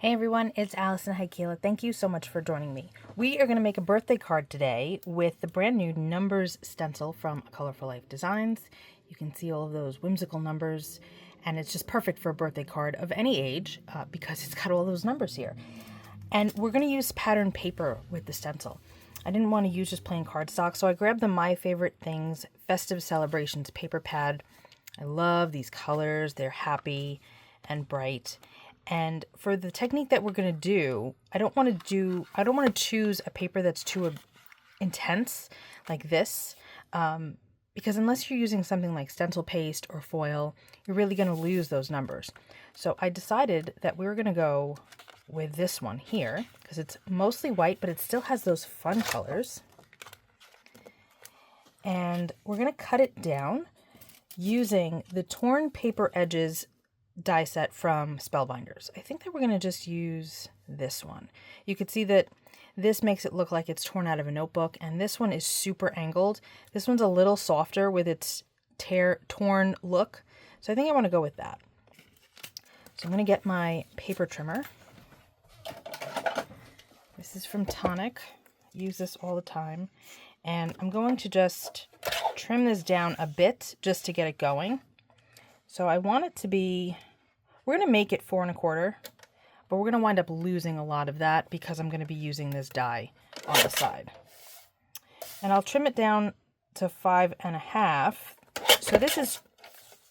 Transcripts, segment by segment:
Hey everyone, it's Alison Heikkila. Thank you so much for joining me. We are going to make a birthday card today with the brand new numbers stencil from Colorful Life Designs. You can see all of those whimsical numbers, and it's just perfect for a birthday card of any age because it's got all those numbers here. And we're going to use pattern paper with the stencil. I didn't want to use just plain cardstock, so I grabbed the My Favorite Things Festive Celebrations paper pad. I love these colors. They're happy and bright. And for the technique that we're going to do, I don't want to choose a paper that's too intense like this, because unless you're using something like stencil paste or foil, you're really going to lose those numbers. So I decided that we were going to go with this one here because it's mostly white, but it still has those fun colors. And we're going to cut it down using the torn paper edges die set from Spellbinders. I think that we're going to just use this one. You could see that this makes it look like it's torn out of a notebook, and this one is super angled. This one's a little softer with its torn look, so I think I want to go with that. So I'm going to get my paper trimmer. This is from Tonic. I use this all the time, and I'm going to just trim this down a bit just to get it going. So I want it to be, we're going to make it 4 1/4, but we're going to wind up losing a lot of that because I'm going to be using this die on the side. And I'll trim it down to 5 1/2. So this is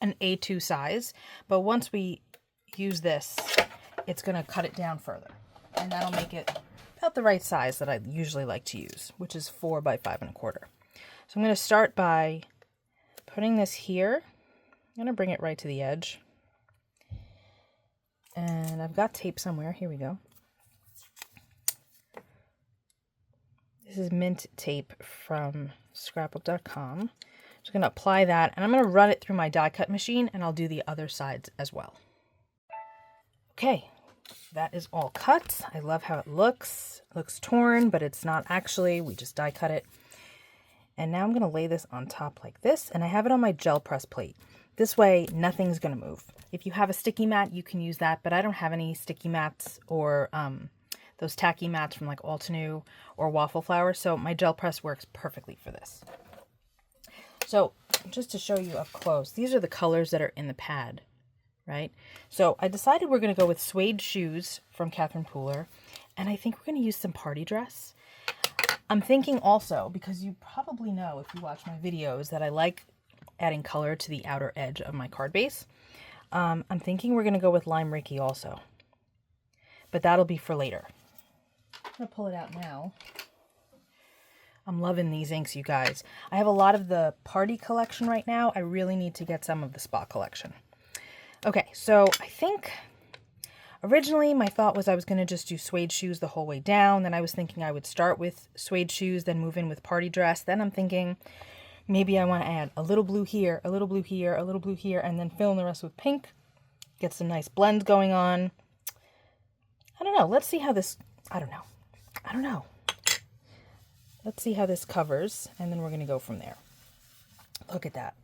an A2 size, but once we use this, it's going to cut it down further. And that'll make it about the right size that I usually like to use, which is 4 by 5 1/4. So I'm going to start by putting this here. I'm going to bring it right to the edge. And I've got tape somewhere. Here we go. This is mint tape from scrapbook.com. Just going to apply that, and I'm going to run it through my die cut machine, and I'll do the other sides as well. Okay, that is all cut. I love how it looks. It looks torn, but it's not actually. We just die cut it. And now I'm going to lay this on top like this, and I have it on my gel press plate. This way, nothing's going to move. If you have a sticky mat, you can use that, but I don't have any sticky mats or those tacky mats from like Altenew or Waffle Flower, so my gel press works perfectly for this. So, just to show you up close, these are the colors that are in the pad, right? So, I decided we're going to go with Suede shoes from Catherine Pooler, and I think we're going to use some party dress. I'm thinking also, because you probably know if you watch my videos, that I like adding color to the outer edge of my card base. I'm thinking we're going to go with lime Rickey also, but that'll be for later. I'm going to pull it out now. I'm loving these inks, you guys. I have a lot of the party collection right now. I really need to get some of the spot collection. Okay, so I think originally my thought was I was going to just do suede shoes the whole way down. Then I was thinking I would start with suede shoes, then move in with party dress. Then I'm thinking maybe I want to add a little blue here, a little blue here, a little blue here, and then fill in the rest with pink. Get some nice blends going on. I don't know. Let's see how this, I don't know. Let's see how this covers, and then we're going to go from there. Look at that.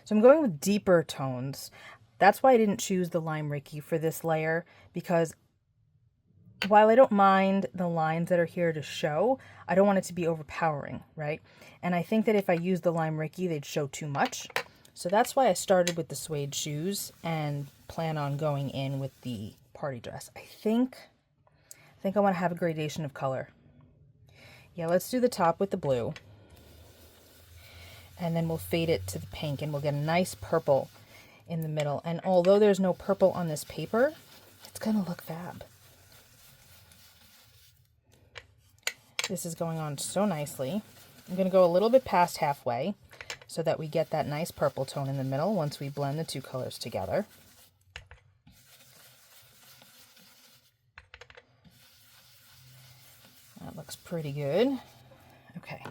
So I'm going with deeper tones. That's why I didn't choose the lime Rickey for this layer, because while I don't mind the lines that are here to show, I don't want it to be overpowering, right? And I think that if I use the lime Rickey, they'd show too much. So that's why I started with the suede shoes and plan on going in with the party dress. I think I want to have a gradation of color. Yeah, let's do the top with the blue. And then we'll fade it to the pink, and we'll get a nice purple in the middle. And although there's no purple on this paper, it's going to look fab. This is going on so nicely. I'm going to go a little bit past halfway so that we get that nice purple tone in the middle once we blend the two colors together. That looks pretty good. Okay.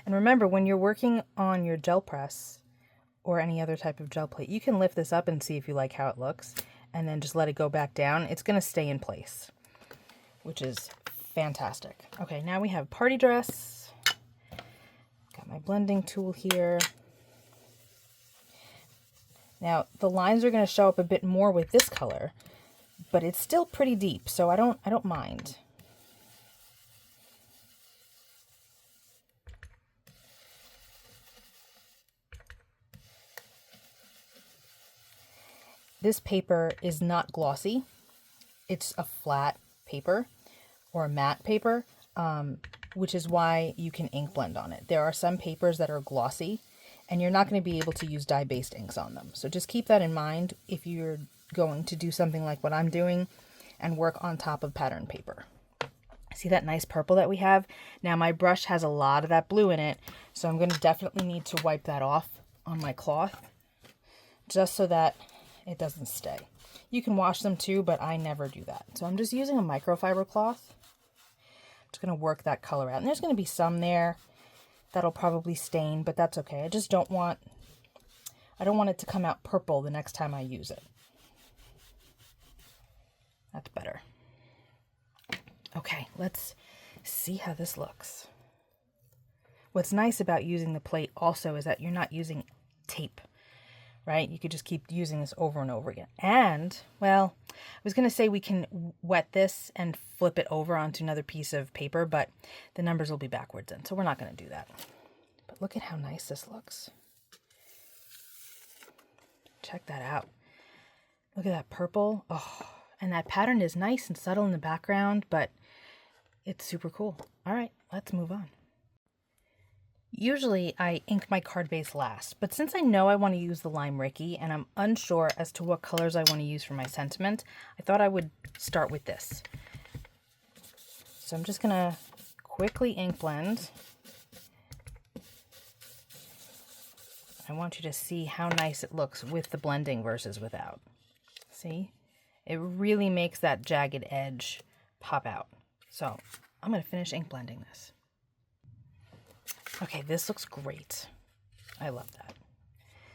And remember, when you're working on your gel press or any other type of gel plate, you can lift this up and see if you like how it looks, and then just let it go back down. It's going to stay in place, which is fantastic. Okay, now we have party dress. Got my blending tool here. Now, the lines are going to show up a bit more with this color but it's still pretty deep, so I don't mind. This paper is not glossy. It's a flat paper or a matte paper, which is why you can ink blend on it. There are some papers that are glossy, and you're not going to be able to use dye-based inks on them. So just keep that in mind if you're going to do something like what I'm doing and work on top of pattern paper. See that nice purple that we have? Now my brush has a lot of that blue in it, so I'm going to definitely need to wipe that off on my cloth just so that it doesn't stay. You can wash them too, but I never do that. So I'm just using a microfiber cloth. I'm just going to work that color out. And there's going to be some there that'll probably stain, but that's okay. I don't want it to come out purple the next time I use it. That's better. Okay, let's see how this looks. What's nice about using the plate also is that you're not using tape, right? You could just keep using this over and over again. And, well, I was going to say we can wet this and flip it over onto another piece of paper, but the numbers will be backwards then, so we're not going to do that. But look at how nice this looks. Check that out. Look at that purple. Oh, and that pattern is nice and subtle in the background, but it's super cool. All right, let's move on. Usually I ink my card base last, but since I know I want to use the lime Rickey and I'm unsure as to what colors I want to use for my sentiment, I thought I would start with this. So I'm just going to quickly ink blend. I want you to see how nice it looks with the blending versus without. See? It really makes that jagged edge pop out. So I'm going to finish ink blending this. Okay, this looks great. I love that.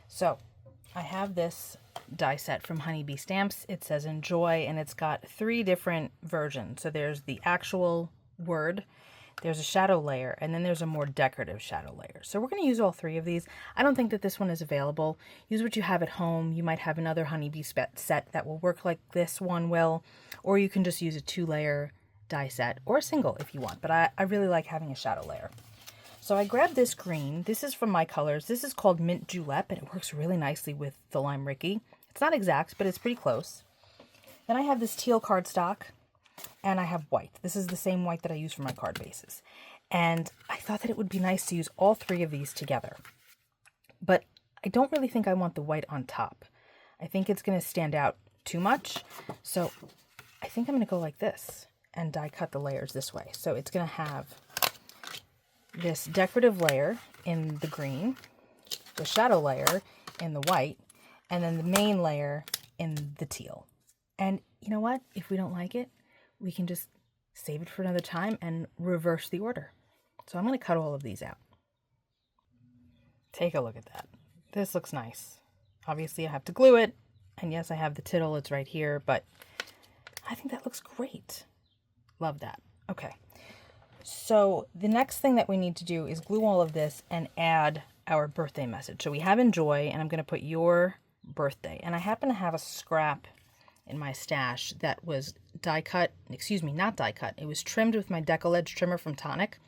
So I have this die set from Honeybee Stamps. It says enjoy, and it's got 3 different versions. So there's the actual word, there's a shadow layer, and then there's a more decorative shadow layer. So we're going to use all 3 of these. I don't think that this one is available. Use what you have at home. You might have another Honeybee set that will work like this one will, or you can just use a 2-layer die set, or a single if you want. But I really like having a shadow layer. So I grabbed this green. This is from My Colors. This is called Mint Julep, and it works really nicely with the lime Rickey. It's not exact, but it's pretty close. Then I have this teal cardstock, and I have white. This is the same white that I use for my card bases. And I thought that it would be nice to use all 3 of these together. But I don't really think I want the white on top. I think it's going to stand out too much. So I think I'm going to go like this and die cut the layers this way. So it's going to have this decorative layer in the green, the shadow layer in the white, and then the main layer in the teal. And you know what? If we don't like it, we can just save it for another time and reverse the order. So I'm going to cut all of these out. Take a look at that. This looks nice. Obviously I have to glue it, and yes, I have the tittle, it's right here, but I think that looks great. Love that. Okay. So the next thing that we need to do is glue all of this and add our birthday message. So we have enjoy, and I'm going to put your birthday. And I happen to have a scrap in my stash that was die cut, excuse me, not die cut. It was trimmed with my decal edge trimmer from Tonic.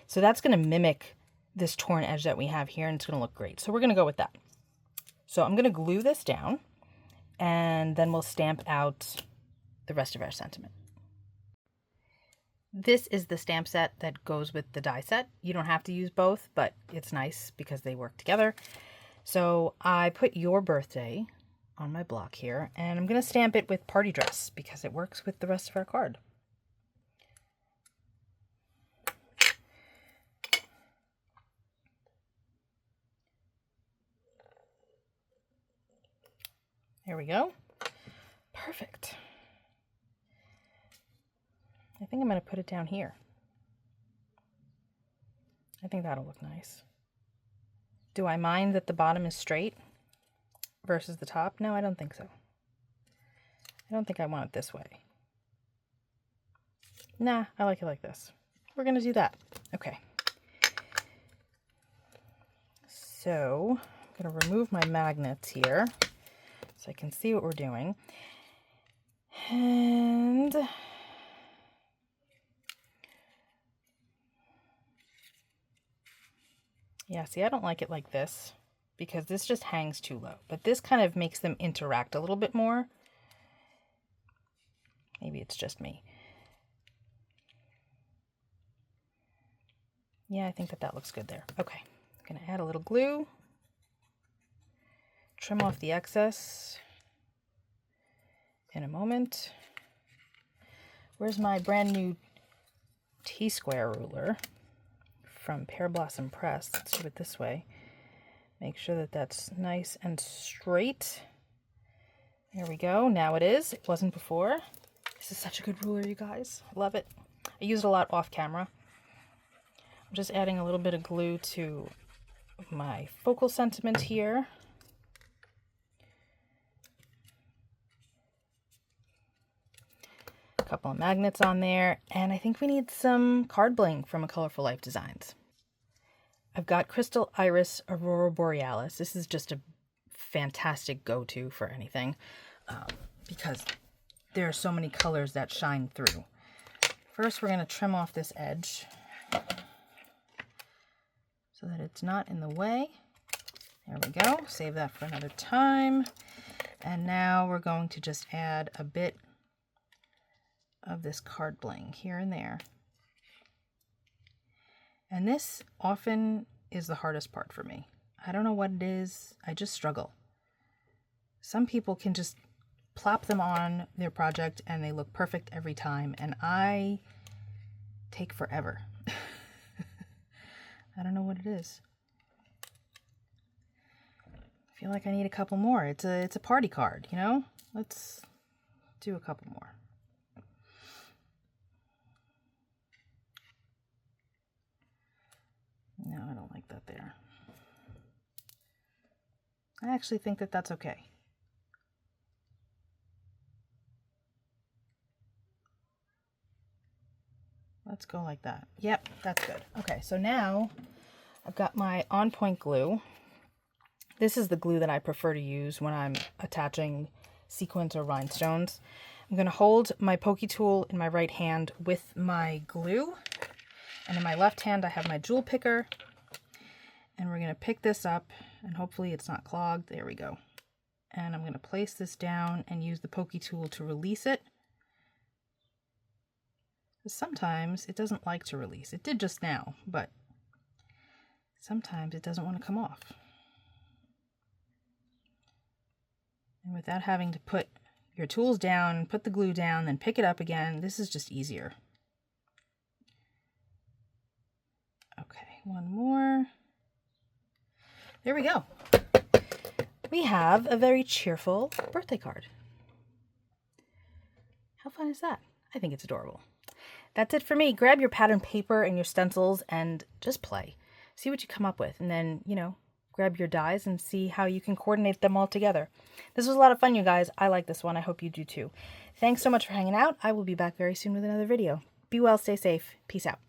So that's going to mimic this torn edge that we have here, and it's going to look great. So we're going to go with that. So I'm going to glue this down, and then we'll stamp out the rest of our sentiment. This is the stamp set that goes with the die set. You don't have to use both, but it's nice because they work together. So I put your birthday on my block here, and I'm going to stamp it with party dress because it works with the rest of our card. There we go. Perfect. I think I'm going to put it down here. I think that'll look nice. Do I mind that the bottom is straight versus the top? No, I don't think so. I don't think I want it this way. Nah, I like it like this. We're going to do that. Okay. So I'm going to remove my magnets here so I can see what we're doing. And yeah, see, I don't like it like this because this just hangs too low, but this kind of makes them interact a little bit more. Maybe it's just me. Yeah, I think that that looks good there. Okay, I'm gonna add a little glue, trim off the excess in a moment. Where's my brand new T-square ruler from Pear Blossom Press? Let's do it this way. Make sure that that's nice and straight. There we go. Now it is. It wasn't before. This is such a good ruler, you guys. I love it. I use it a lot off camera. I'm just adding a little bit of glue to my focal sentiment here. A couple of magnets on there, and I think we need some card bling from A Colorful Life Designs. I've got Crystal Iris Aurora Borealis. This is just a fantastic go-to for anything because there are so many colors that shine through. First, we're going to trim off this edge so that it's not in the way. There we go. Save that for another time. And now we're going to just add a bit of this card bling here and there. And this often is the hardest part for me. I don't know what it is. I just struggle. Some people can just plop them on their project and they look perfect every time, and I take forever. I don't know what it is. I feel like I need a couple more. It's a party card, you know? Let's do a couple more. No, I don't like that there. I actually think that that's okay. Let's go like that. Yep, that's good. Okay, so now I've got my On Point glue. This is the glue that I prefer to use when I'm attaching sequins or rhinestones. I'm going to hold my pokey tool in my right hand with my glue. And in my left hand, I have my jewel picker. And we're going to pick this up, and hopefully it's not clogged. There we go. And I'm going to place this down and use the pokey tool to release it. Sometimes it doesn't like to release. It did just now, but sometimes it doesn't want to come off. And without having to put your tools down, put the glue down, then pick it up again, this is just easier. Okay, one more. There we go. We have a very cheerful birthday card. How fun is that? I think it's adorable. That's it for me. Grab your pattern paper and your stencils and just play. See what you come up with, and then, you know, grab your dies and see how you can coordinate them all together. This was a lot of fun, you guys. I like this one. I hope you do too. Thanks so much for hanging out. I will be back very soon with another video. Be well, stay safe. Peace out.